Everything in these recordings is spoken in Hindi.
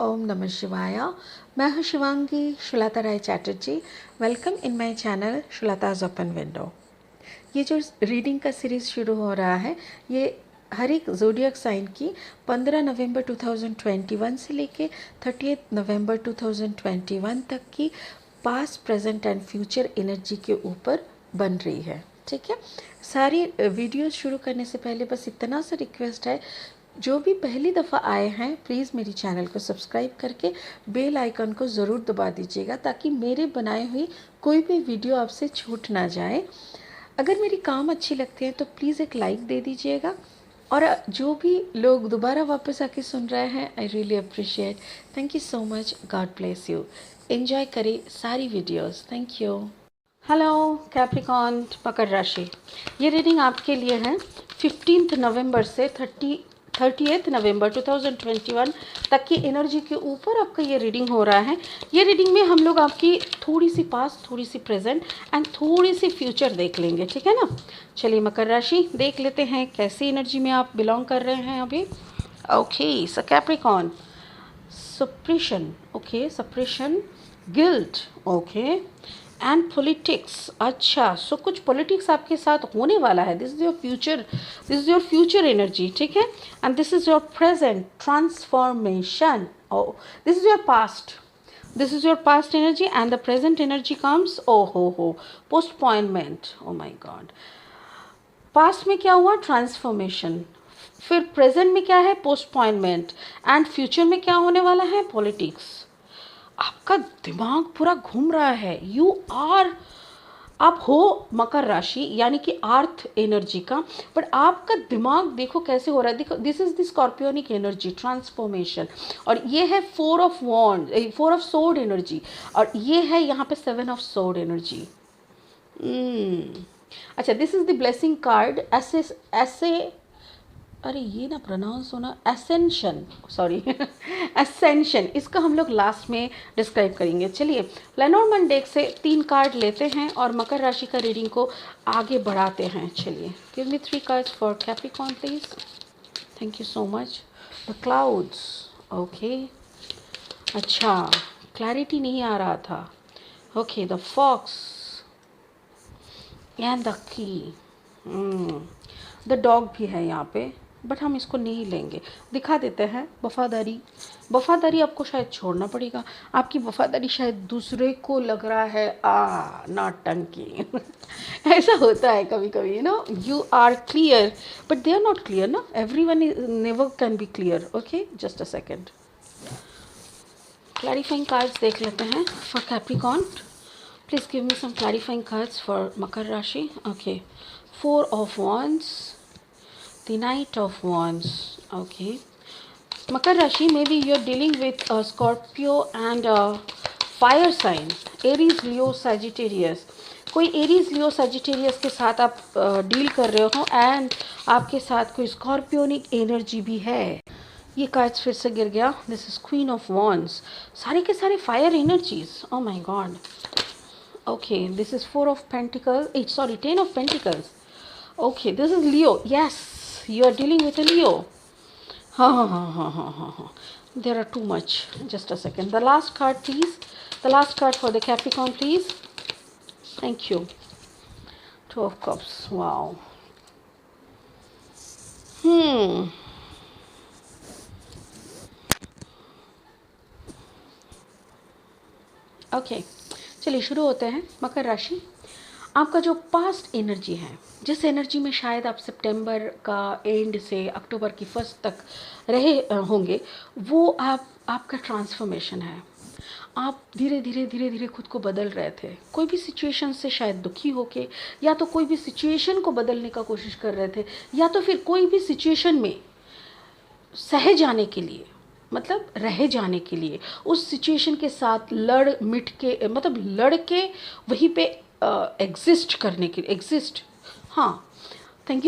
ओम नमः शिवाय। मैं हूँ Shivangi Shulta Rai Chatterjee. Welcome in my channel Shulta's open window. ये जो रीडिंग का सीरीज़ शुरू हो रहा है ये हर एक ज़ोडियक साइन की 15 नवंबर 2021 से लेके 30 नवंबर 2021 तक की past, present and future energy के ऊपर बन रही है। ठीक है, सारी वीडियोस शुरू करने से पहले बस इतना सा रिक्वेस्ट है, जो भी पहली दफ़ा आए हैं प्लीज़ मेरी चैनल को सब्सक्राइब करके बेल आइकन को ज़रूर दबा दीजिएगा ताकि मेरे बनाए हुई कोई भी वीडियो आपसे छूट ना जाए। अगर मेरी काम अच्छी लगती है तो प्लीज़ एक लाइक दे दीजिएगा। और जो भी लोग दोबारा वापस आके सुन रहे हैं, I really appreciate. Thank you so much. God bless you. Enjoy करें सारी videos. Thank you. Hello Capricorn, मकर राशि। ये रीडिंग आपके लिए है 15 नवंबर से 30 नवंबर 2021 तक की एनर्जी के ऊपर आपका ये रीडिंग हो रहा है। ये रीडिंग में हम लोग आपकी थोड़ी सी पास्ट, थोड़ी सी प्रेजेंट एंड थोड़ी सी फ्यूचर देख लेंगे। ठीक है ना। चलिए मकर राशि देख लेते हैं कैसी एनर्जी में आप बिलोंग कर रहे हैं अभी। Okay, so Capricorn, suppression, okay, suppression, guilt, okay, and politics. अच्छा, सो कुछ पॉलिटिक्स आपके साथ होने वाला है। This is your future, this is your future energy. ठीक है, and this is your present transformation. Oh, this is your past, this is your past energy and the present energy comes, oh ho, postponement, oh my god। Past में क्या हुआ? ट्रांसफॉर्मेशन। फिर प्रेजेंट में क्या है? पोस्टपोनमेंट। एंड फ्यूचर में क्या होने वाला है? पॉलिटिक्स। आपका दिमाग पूरा घूम रहा है। यू आर, आप हो मकर राशि यानी कि अर्थ एनर्जी का, बट आपका दिमाग देखो कैसे हो रहा है। देखो, this is the Scorpionic energy, transformation. और ये है 4 of wand, 4 of sword energy. और ये है यहाँ पे 7 ऑफ सोर्ड एनर्जी। अच्छा, this is the blessing card. ऐसे ऐसे, अरे ये ना प्रोनाउंस होना, एसेंशन, सॉरी एसेंशन, इसका हम लोग लास्ट में डिस्क्राइब करेंगे। चलिए लेनोर्मन डेक से 3 कार्ड लेते हैं और मकर राशि का रीडिंग को आगे बढ़ाते हैं। चलिए, give me 3 cards for Capricorn please. Thank you so much. The clouds, okay. अच्छा, क्लैरिटी नहीं आ रहा था। Okay, the fox and the key. The dog भी है यहाँ पे, बट हम इसको नहीं लेंगे, दिखा देते हैं। वफादारी, वफादारी आपको शायद छोड़ना पड़ेगा। आपकी वफादारी शायद दूसरे को लग रहा है नौटंकी ऐसा होता है कभी कभी, you are clear but they are not clear ना। Everyone never can be clear. Okay, just a second. Clarifying cards देख लेते हैं for Capricorn. Please give me some clarifying cards for Makar Rashi. Okay, 4 of Wands, the Knight of Wands. Okay, Makar Rashi, maybe you're dealing with a Scorpio and a fire sign, Aries, Leo, Sagittarius. कोई एरीज लियो सजिटेरियस के साथ आप डील कर रहे हो एंड आपके साथ कोई स्कॉर्पियोनिक एनर्जी भी है। ये कार्ड्स फिर से गिर गया। This is queen of wands, सारे के सारे fire energies. Oh my God. Okay, this is 4 of Pentacles, 10 of Pentacles. Okay, this is Leo. Yes, you are dealing with a Leo. Ha. There are too much. Just a second. The last card, please. The last card for the Capricorn, please. Thank you. 2 of Cups. Wow. Okay. चलिए शुरू होते हैं। मकर राशि, आपका जो पास्ट एनर्जी है, जिस एनर्जी में शायद आप सितंबर का एंड से अक्टूबर की फर्स्ट तक रहे होंगे, वो आपका ट्रांसफॉर्मेशन है। आप धीरे धीरे खुद को बदल रहे थे। कोई भी सिचुएशन से शायद दुखी होके, या तो कोई भी सिचुएशन को बदलने का कोशिश कर रहे थे, या तो फिर कोई भी सिचुएशन में सह जाने के लिए, मतलब रह जाने के लिए, उस सिचुएशन के साथ लड़ मिट के, मतलब लड़ के वहीं पे एग्जिस्ट करने के लिए, एग्जिस्ट, हाँ, थैंक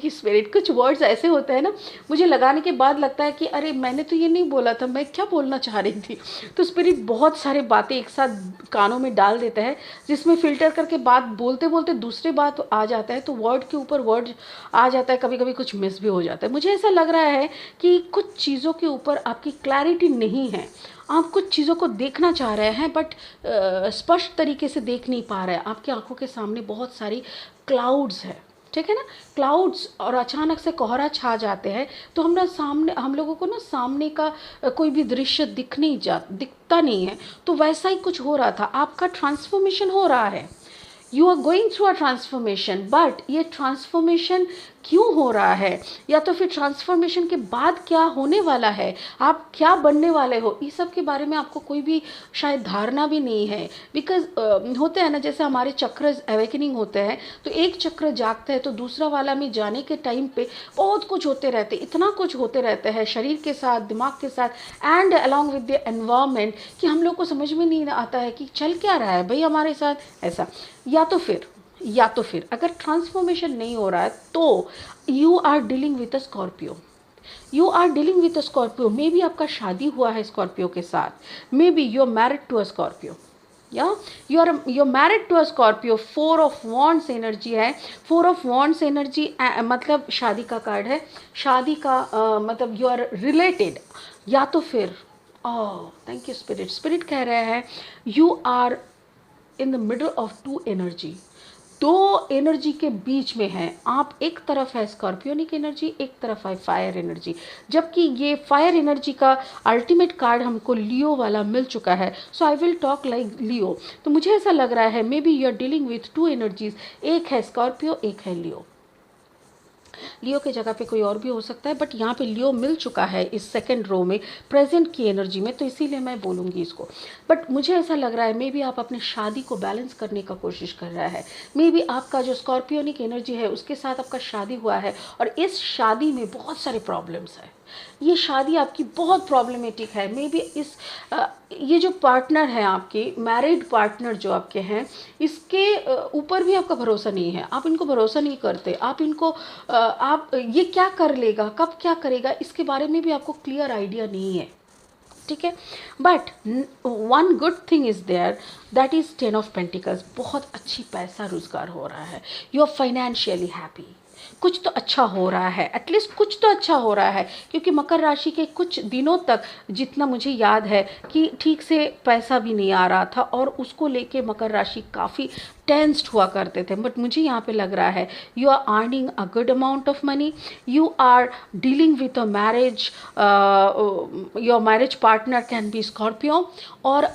यू स्पिरिट। कुछ वर्ड्स ऐसे होते हैं ना, मुझे लगाने के बाद लगता है कि अरे मैंने तो ये नहीं बोला था, मैं क्या बोलना चाह रही थी। तो स्पिरिट बहुत सारे बातें एक साथ कानों में डाल देता है, जिसमें फ़िल्टर करके बात बोलते बोलते दूसरी बात आ जाता है, तो वर्ड के ऊपर वर्ड आ जाता है, कभी कभी कुछ मिस भी हो जाता है। मुझे ऐसा लग रहा है कि कुछ चीज़ों के ऊपर आपकी क्लैरिटी नहीं है। आप कुछ चीज़ों को देखना चाह रहे हैं बट स्पष्ट तरीके से देख नहीं पा रहे हैं। आपकी आंखों के सामने बहुत सारी क्लाउड्स है, ठीक है ना, क्लाउड्स, और अचानक से कोहरा छा जाते हैं, तो हम लोगों को ना सामने का कोई भी दृश्य दिखता नहीं है। तो वैसा ही कुछ हो रहा था, आपका ट्रांसफॉर्मेशन हो रहा है, you are going through a transformation. But ये ट्रांसफॉर्मेशन क्यों हो रहा है, या तो फिर ट्रांसफॉर्मेशन के बाद क्या होने वाला है, आप क्या बनने वाले हो, इस सब के बारे में आपको कोई भी शायद धारणा भी नहीं है। बिकॉज होते हैं ना, जैसे हमारे चक्र अवेकनिंग होते हैं, तो एक चक्र जागता है तो दूसरा वाला में जाने के टाइम पे बहुत कुछ होते रहते, इतना कुछ होते रहते हैं शरीर के साथ, दिमाग के साथ, and along with the environment, कि हम लोग को समझ में नहीं आता है कि चल क्या रहा है भाई हमारे साथ ऐसा। या तो फिर अगर ट्रांसफॉर्मेशन नहीं हो रहा है तो you are dealing with a Scorpio, you are dealing with a Scorpio. Maybe आपका शादी हुआ है स्कॉर्पियो के साथ, may be you are married to a Scorpio, या you are married to a Scorpio. 4 of wands energy है, 4 ऑफ वॉन्ड्स एनर्जी मतलब शादी का कार्ड है, शादी का मतलब यू आर रिलेटेड। या तो फिर थैंक यू स्पिरिट, स्पिरिट कह रहे हैं you are in the middle of 2 energy, 2 energy के बीच में है आप। एक तरफ है स्कॉर्पियोनिक एनर्जी, एक तरफ है फायर एनर्जी, जबकि ये फायर एनर्जी का अल्टीमेट कार्ड हमको लियो वाला मिल चुका है। So I will talk like Leo. तो मुझे ऐसा लग रहा है may B you are dealing with 2 energies, एक है स्कॉर्पियो, एक है लियो। लियो की जगह पे कोई और भी हो सकता है, बट यहाँ पे लियो मिल चुका है इस सेकंड रो में, प्रेजेंट की एनर्जी में, तो इसीलिए मैं बोलूँगी इसको। बट मुझे ऐसा लग रहा है मे बी आप अपने शादी को बैलेंस करने का कोशिश कर रहा है, मे बी आपका जो स्कॉर्पियोनिक एनर्जी है उसके साथ आपका शादी हुआ है, और इस शादी में बहुत सारे प्रॉब्लम्स है, ये शादी आपकी बहुत प्रॉब्लमेटिक है। मे बी ये जो पार्टनर है आपके, मैरिड पार्टनर जो आपके हैं, इसके ऊपर भी आपका भरोसा नहीं है, आप इनको भरोसा नहीं करते, आप इनको आप ये क्या कर लेगा, कब क्या करेगा, इसके बारे में भी आपको क्लियर आइडिया नहीं है, ठीक है। But one good thing is there, that is 10 of pentacles. बहुत अच्छी पैसा रोजगार हो रहा है, यू आर फाइनेंशियली हैप्पी, कुछ तो अच्छा हो रहा है, एटलीस्ट कुछ तो अच्छा हो रहा है। क्योंकि मकर राशि के कुछ दिनों तक जितना मुझे याद है कि ठीक से पैसा भी नहीं आ रहा था, और उसको लेके मकर राशि काफ़ी टेंस्ड हुआ करते थे। बट मुझे यहाँ पे लग रहा है you are earning a good amount of money, you are dealing with a marriage, your marriage partner can be Scorpio और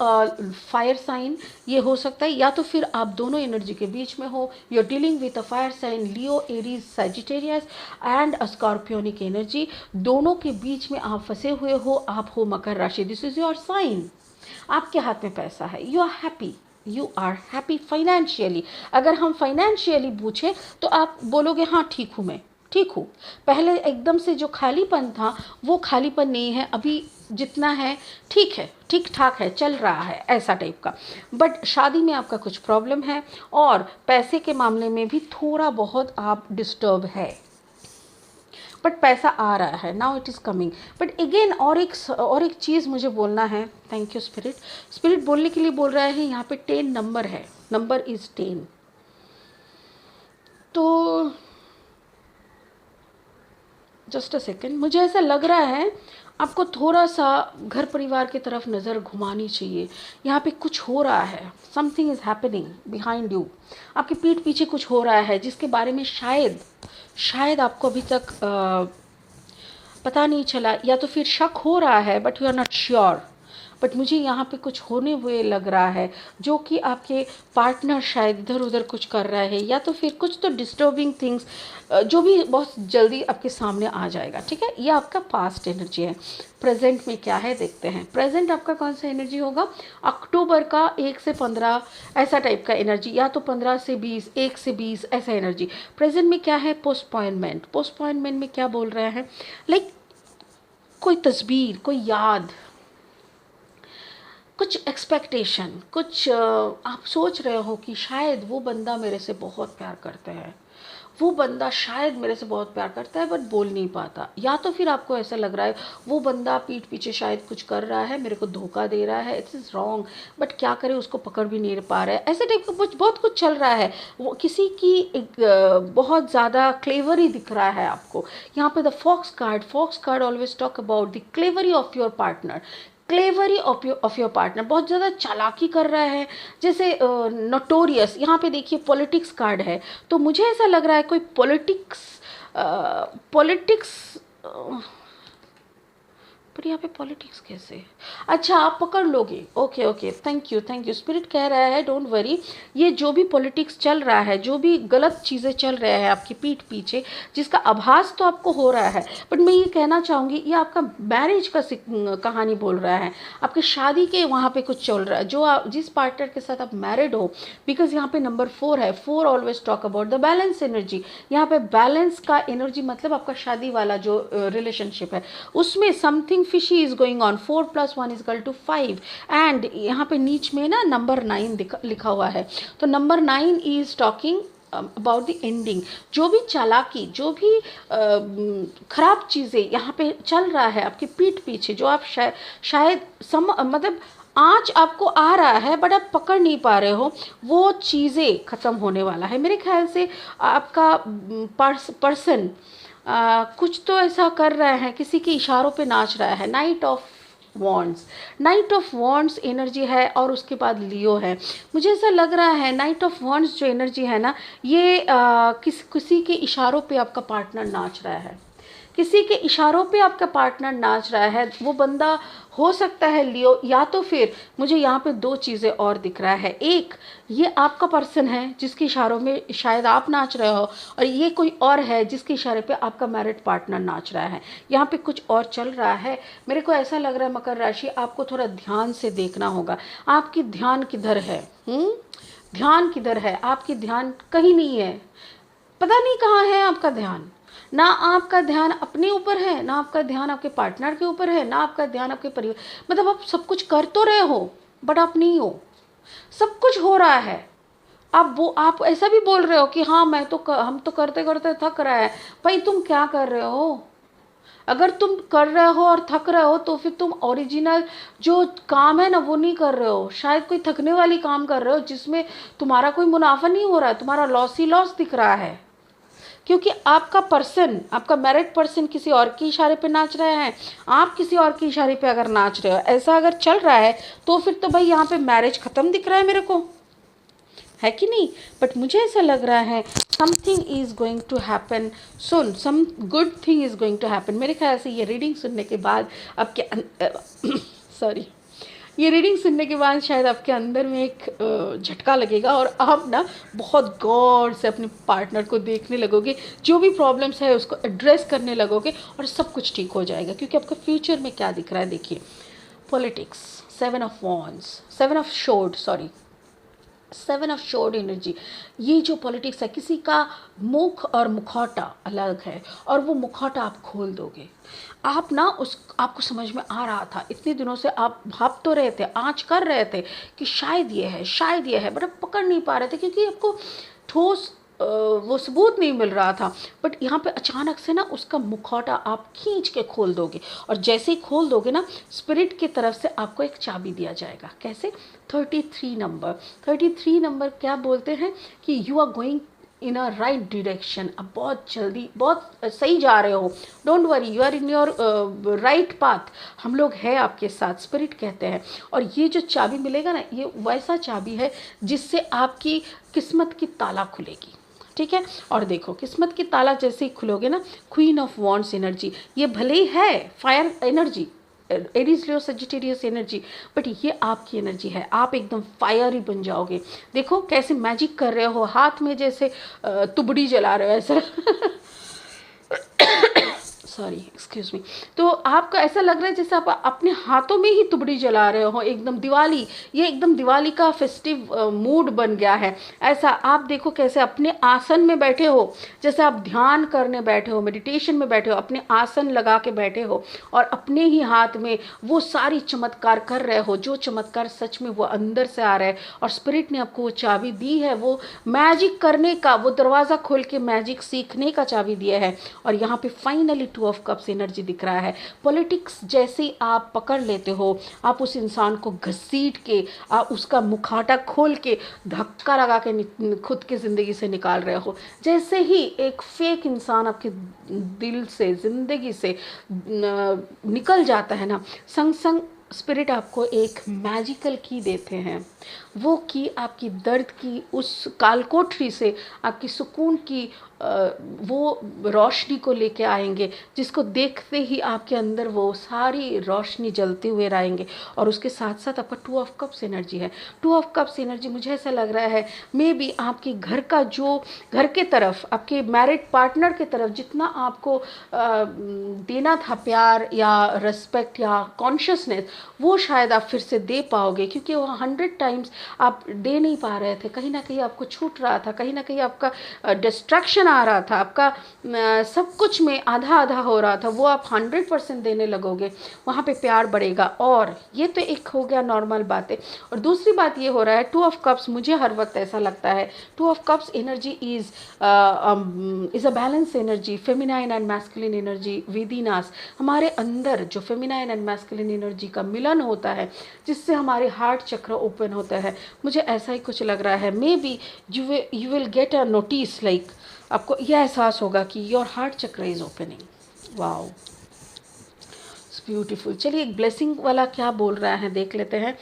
फायर साइन, ये हो सकता है। या तो फिर आप दोनों एनर्जी के बीच में हो, you are dealing with a fire sign Leo, Aries, Sagittarius and a Scorpionic energy, दोनों के बीच में आप फंसे हुए हो, आप हो मकर राशि, दिस इज योर साइन। आपके हाथ में पैसा है, you are happy, you are happy financially. अगर हम फाइनेंशियली पूछे तो आप बोलोगे हाँ ठीक हूँ, मैं ठीक हूँ। पहले एकदम से जो खालीपन था वो खालीपन नहीं है, अभी जितना है ठीक है, ठीक ठाक है, चल रहा है, ऐसा टाइप का। बट शादी में आपका कुछ प्रॉब्लम है, और पैसे के मामले में भी थोड़ा बहुत आप डिस्टर्ब है, बट पैसा आ रहा है, now it is coming. But again और एक चीज़ मुझे बोलना है, थैंक यू स्पिरिट, स्पिरिट बोलने के लिए बोल रहा है, यहाँ पे 10 नंबर है, नंबर इज़ 10। तो जस्ट अ सेकेंड, मुझे ऐसा लग रहा है आपको थोड़ा सा घर परिवार की तरफ नज़र घुमानी चाहिए। यहाँ पे कुछ हो रहा है, something is happening behind you, आपके पीठ पीछे कुछ हो रहा है जिसके बारे में शायद आपको अभी तक पता नहीं चला, या तो फिर शक हो रहा है but you are not sure. But मुझे यहाँ पे कुछ होने हुए लग रहा है, जो कि आपके पार्टनर शायद इधर उधर कुछ कर रहा है, या तो फिर कुछ तो डिस्टर्बिंग थिंग्स, जो भी बहुत जल्दी आपके सामने आ जाएगा, ठीक है। ये आपका पास्ट एनर्जी है। प्रेजेंट में क्या है देखते हैं, प्रेजेंट आपका कौन सा एनर्जी होगा, अक्टूबर का 1 से 15 ऐसा टाइप का एनर्जी, या तो 15 से 20, 1 से 20 ऐसा एनर्जी। प्रेजेंट में क्या है, पोस्टपोइनमेंट। पोस्टपोइनमेंट में क्या बोल रहे हैं, लाइक कोई तस्वीर, कोई याद, कुछ एक्सपेक्टेशन, कुछ आप सोच रहे हो कि शायद वो बंदा मेरे से बहुत प्यार करते हैं, वो बंदा शायद मेरे से बहुत प्यार करता है बट बोल नहीं पाता, या तो फिर आपको ऐसा लग रहा है वो बंदा पीठ पीछे शायद कुछ कर रहा है, मेरे को धोखा दे रहा है, इट्स इज़ रॉन्ग, बट क्या करे, उसको पकड़ भी नहीं पा रहा है, ऐसे टाइप का कुछ बहुत कुछ चल रहा है। वो किसी की एक बहुत ज़्यादा क्लेवरी दिख रहा है आपको यहाँ पे। The fox card always talk about the clevery of your partner, clevery of your partner, बहुत ज़्यादा चालाकी कर रहा है, जैसे नोटोरियस। यहाँ पे देखिए पॉलिटिक्स कार्ड है, तो मुझे ऐसा लग रहा है कोई पॉलिटिक्स पर यहाँ पे पॉलिटिक्स कैसे, अच्छा आप पकड़ लोगे, okay okay, thank you. Spirit कह रहा है डोंट वरी, ये जो भी पॉलिटिक्स चल रहा है, जो भी गलत चीज़ें चल रहे हैं आपकी पीठ पीछे, जिसका आभास तो आपको हो रहा है, बट मैं ये कहना चाहूँगी ये आपका मैरिज का कहानी बोल रहा है, आपकी शादी के वहाँ पे कुछ चल रहा है, जो आप जिस पार्टनर के साथ आप मैरिड हो, बिकॉज यहाँ पे नंबर 4 है, 4 always talk about the balance energy. यहाँ पे बैलेंस का एनर्जी मतलब आपका शादी वाला जो रिलेशनशिप है उसमें something fishy is going on. 4 + 1 = 5 and यहाँ पे नीच में ना नंबर 9 लिखा हुआ है, तो number 9 is talking about the ending. जो भी चालाकी, जो भी खराब चीज़ें यहाँ पे चल रहा है आपकी पीठ पीछे, जो आप शायद मतलब आँच आपको आ रहा है बट आप पकड़ नहीं पा रहे हो, वो चीज़ें ख़त्म होने वाला है मेरे ख्याल से। आपका पर्सन कुछ तो ऐसा कर रहा है, किसी के इशारों पे नाच रहा है। नाइट ऑफ वॉन्ड्स एनर्जी है और उसके बाद लियो है। मुझे ऐसा लग रहा है नाइट ऑफ वॉन्ड्स जो एनर्जी है ना, ये किसी के इशारों पे आपका पार्टनर नाच रहा है, किसी के इशारों पे आपका पार्टनर नाच रहा है। वो बंदा हो सकता है लियो, या तो फिर मुझे यहाँ पे 2 चीज़ें और दिख रहा है। एक, ये आपका पर्सन है जिसके इशारों में शायद आप नाच रहे हो, और ये कोई और है जिसके इशारे पे आपका मैरिड पार्टनर नाच रहा है। यहाँ पे कुछ और चल रहा है। मेरे को ऐसा लग रहा है मकर राशि, आपको थोड़ा ध्यान से देखना होगा। आपकी ध्यान किधर है? ध्यान किधर है? आपकी ध्यान कहीं नहीं है, पता नहीं कहाँ है आपका ध्यान। ना आपका ध्यान अपने ऊपर है, ना आपका ध्यान आपके पार्टनर के ऊपर है, ना आपका ध्यान आपके परिवार, मतलब आप सब कुछ कर तो रहे हो बट आप नहीं हो। सब कुछ हो रहा है, आप ऐसा भी बोल रहे हो कि हाँ हम तो करते करते थक रहा है। भाई तुम क्या कर रहे हो? अगर तुम कर रहे हो और थक रहे हो तो फिर तुम ओरिजिनल जो काम है ना वो नहीं कर रहे हो। शायद कोई थकने वाली काम कर रहे हो जिसमें तुम्हारा कोई मुनाफा नहीं हो रहा है, तुम्हारा लॉस ही लॉस दिख रहा है, क्योंकि आपका पर्सन, आपका मैरिड पर्सन किसी और के इशारे पे नाच रहे हैं, आप किसी और के इशारे पे अगर नाच रहे हो, ऐसा अगर चल रहा है तो फिर तो भाई यहाँ पे मैरिज ख़त्म दिख रहा है मेरे को, है कि नहीं? बट मुझे ऐसा लग रहा है something is going to happen सुन, some good thing is going to happen. मेरे ख्याल से ये रीडिंग सुनने के बाद आपके सॉरी ये रीडिंग सुनने के बाद शायद आपके अंदर में एक झटका लगेगा और आप ना बहुत गौर से अपने पार्टनर को देखने लगोगे, जो भी प्रॉब्लम्स है उसको एड्रेस करने लगोगे और सब कुछ ठीक हो जाएगा। क्योंकि आपका फ्यूचर में क्या दिख रहा है, देखिए politics, 7 of wands, 7 of assured energy. ये जो पॉलिटिक्स है, किसी का मुख और मुखौटा अलग है और वो मुखौटा आप खोल दोगे। आप ना आपको समझ में आ रहा था, इतने दिनों से आप भाप तो रहे थे, आँच कर रहे थे कि शायद ये है, बट आप पकड़ नहीं पा रहे थे क्योंकि आपको ठोस वो सबूत नहीं मिल रहा था। बट यहाँ पे अचानक से ना उसका मुखौटा आप खींच के खोल दोगे, और जैसे ही खोल दोगे ना, स्पिरिट की तरफ से आपको एक चाबी दिया जाएगा। कैसे? 33 नंबर क्या बोलते हैं कि you are going in a right direction. अब बहुत जल्दी, बहुत सही जा रहे हो, don't worry, you are in your right path. हम लोग हैं आपके साथ, स्पिरिट कहते हैं। और ये जो चाबी मिलेगा ना, ये वैसा चाबी है जिससे आपकी किस्मत की ताला खुलेगी, ठीक है? और देखो, किस्मत की ताला जैसे ही खुलोगे ना, क्वीन ऑफ वॉन्ड्स एनर्जी, ये भले ही है fire energy, Aries Leo Sagittarius energy, but ये आपकी एनर्जी है। आप एकदम फायर ही बन जाओगे। देखो कैसे मैजिक कर रहे हो, हाथ में जैसे तुबड़ी जला रहे हो ऐसा सॉरी एक्सक्यूज मी। तो आपको ऐसा लग रहा है जैसे आप अपने हाथों में ही तुबड़ी जला रहे हो, एकदम दिवाली, ये एकदम दिवाली का फेस्टिव मूड बन गया है। ऐसा आप देखो कैसे अपने आसन में बैठे हो, जैसे आप ध्यान करने बैठे हो, मेडिटेशन में बैठे हो, अपने आसन लगा के बैठे हो और अपने ही हाथ में वो सारी चमत्कार कर रहे हो, जो चमत्कार सच में वो अंदर से आ रहा है और स्पिरिट ने आपको वो चाबी दी है, वो मैजिक करने का, वो दरवाज़ा खोल के मैजिक सीखने का चाबी दिया है। और यहाँ पे फाइनली 2 ऑफ कप्स एनर्जी दिख रहा है। पॉलिटिक्स जैसे ही आप पकड़ लेते हो, आप उस इंसान को घसीट के, आप उसका मुखाटा खोल के धक्का लगा के खुद की ज़िंदगी से निकाल रहे हो। जैसे ही एक फेक इंसान आपके दिल से, ज़िंदगी से निकल जाता है ना, संग संग स्पिरिट आपको एक मैजिकल की देते हैं। वो की आपकी दर्द की उस कालकोठरी से, आपकी सुकून की वो रोशनी को लेके आएंगे, जिसको देखते ही आपके अंदर वो सारी रोशनी जलते हुए आएंगे। और उसके साथ साथ आपका 2 ऑफ कप्स एनर्जी है। 2 ऑफ कप्स एनर्जी मुझे ऐसा लग रहा है मे बी आपके घर का, जो घर के तरफ, आपके मैरिड पार्टनर के तरफ जितना आपको देना था प्यार या रिस्पेक्ट या कॉन्शियसनेस, वो शायद आप फिर से दे पाओगे, क्योंकि वो 100 टाइम्स आप दे नहीं पा रहे थे। कहीं ना कहीं आपको छूट रहा था, कहीं ना कहीं आपका डिस्ट्रैक्शन आ रहा था, आपका सब कुछ में आधा आधा हो रहा था। वो आप 100% देने लगोगे, वहाँ पे प्यार बढ़ेगा। और ये तो एक हो गया नॉर्मल बात है। और दूसरी बात ये हो रहा है, 2 ऑफ कप्स, मुझे हर वक्त ऐसा लगता है 2 of cups energy is a balance energy, feminine and masculine energy within us. हमारे अंदर जो फेमिनाइन एंड मैस्कुलिन एनर्जी का मिलन होता है, जिससे हमारे हार्ट चक्र ओपन होता है, मुझे ऐसा ही कुछ लग रहा है। May B you will get a notice, like आपको यह एहसास होगा कि योर हार्ट चक्र is opening. Wow, it's beautiful. चलिए एक ब्लेसिंग वाला क्या बोल रहा है देख लेते हैं।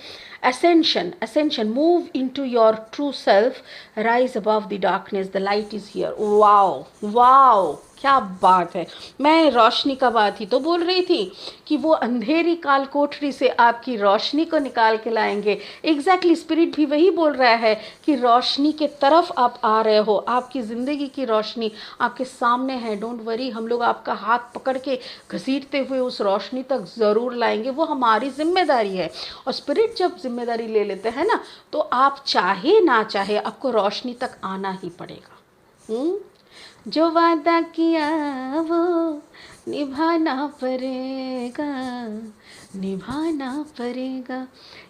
Ascension, ascension, move into your true self, rise above the darkness, the light is here. Wow, wow, क्या बात है। मैं रोशनी का बात ही तो बोल रही थी कि वो अंधेरी काल कोठरी से आपकी रोशनी को निकाल के लाएंगे। एग्जैक्टली स्पिरिट भी वही बोल रहा है कि रोशनी के तरफ आप आ रहे हो, आपकी ज़िंदगी की रोशनी आपके सामने है। डोंट वरी, हम लोग आपका हाथ पकड़ के घसीटते हुए उस रोशनी तक ज़रूर लाएंगे, वो हमारी जिम्मेदारी है। और स्पिरिट जब जिम्मेदारी ले लेते हैं ना, तो आप चाहे ना चाहे आपको रोशनी तक आना ही पड़ेगा। जो वादा किया वो निभाना पड़ेगा, निभाना पड़ेगा।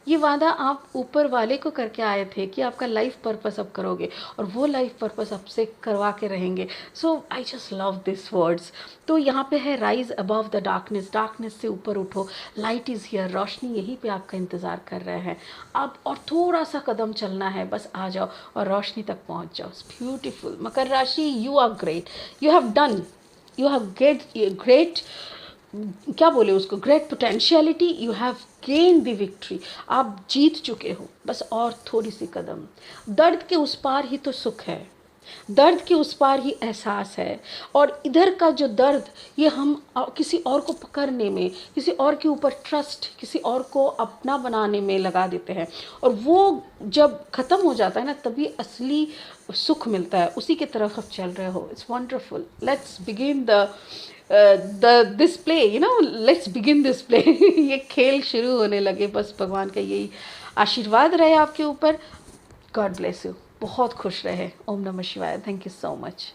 ये वादा आप ऊपर वाले को करके आए थे कि आपका लाइफ पर्पस अब करोगे, और वो लाइफ पर्पस आपसे करवा के रहेंगे। So I just love this words. तो यहाँ पे है rise above the darkness, darkness से ऊपर उठो, लाइट इज़ हियर, रोशनी यहीं पे आपका इंतज़ार कर रहे हैं। अब और थोड़ा सा कदम चलना है, बस आ जाओ और रोशनी तक पहुँच जाओ। It's beautiful. मकर राशि, you are great, you have done, you have great, क्या बोले उसको, great potentiality, you have gain the victory. आप जीत चुके हो, बस और थोड़ी सी कदम। दर्द के उस पार ही तो सुख है, दर्द के उस पार ही एहसास है। और इधर का जो दर्द, ये हम किसी और को पकड़ने में, किसी और के ऊपर ट्रस्ट, किसी और को अपना बनाने में लगा देते हैं। और वो जब ख़त्म हो जाता है ना, तभी असली सुख मिलता है। उसी की तरफ आप चल रहे हो। It's wonderful. Let's begin this play, you know, let's begin this play. ये खेल शुरू होने लगे। बस भगवान का यही आशीर्वाद रहे आपके ऊपर। God bless you. बहुत खुश रहे। ओम नमः शिवाय। Thank you so much.